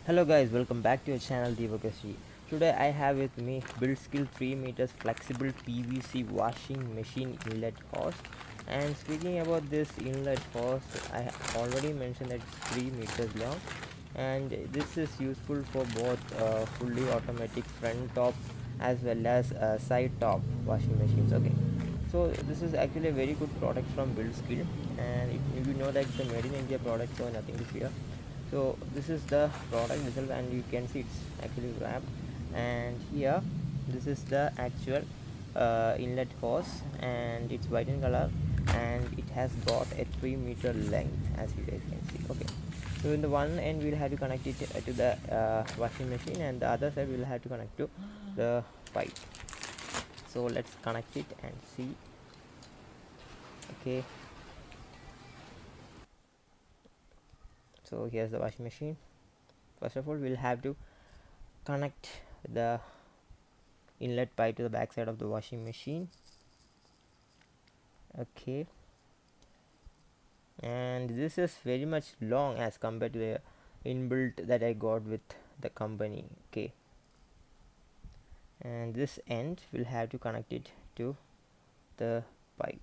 Hello guys, welcome back to your channel deepaksg. Today I have with me Buildskill 3 meters flexible PVC washing machine inlet hose. And speaking about this inlet hose, I already mentioned that it's 3 meters long, and this is useful for both fully automatic front top as well as side top washing machines. Okay, so this is actually a very good product from Buildskill, and you know that it's a made in India product, so nothing to fear. So this is the product itself, and you can see it's actually wrapped, and here this is the actual inlet hose, and it's white in color, and it has got a 3-meter length, as you guys can see. Okay, so in the one end we'll have to connect it to the washing machine, and the other side we'll have to connect to the pipe. So let's connect it and see. Okay, so here's the washing machine. First of all, we'll have to connect the inlet pipe to the back side of the washing machine. Okay, and this is very much long as compared to the inbuilt that I got with the company. Okay, and this end will have to connect it to the pipe,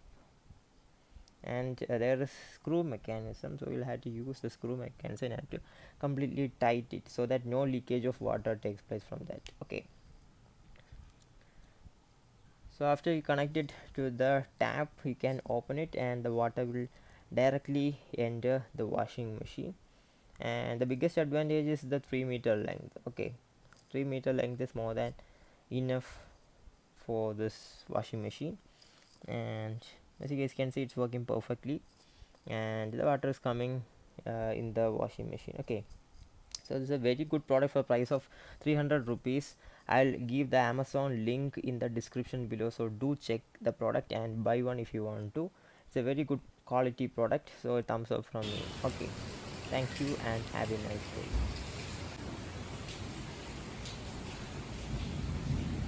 and there is screw mechanism, so we'll have to use the screw mechanism and have to completely tight it so that no leakage of water takes place from that. Okay, so after you connect it to the tap, you can open it and the water will directly enter the washing machine. And the biggest advantage is the 3-meter length. Okay, 3-meter length is more than enough for this washing machine, and as you guys can see, it's working perfectly, and the water is coming in the washing machine. Okay, so this is a very good product for price of 300 rupees. I'll give the Amazon link in the description below, so do check the product and buy one if you want to. It's a very good quality product, so a thumbs up from me. Okay, thank you and have a nice day.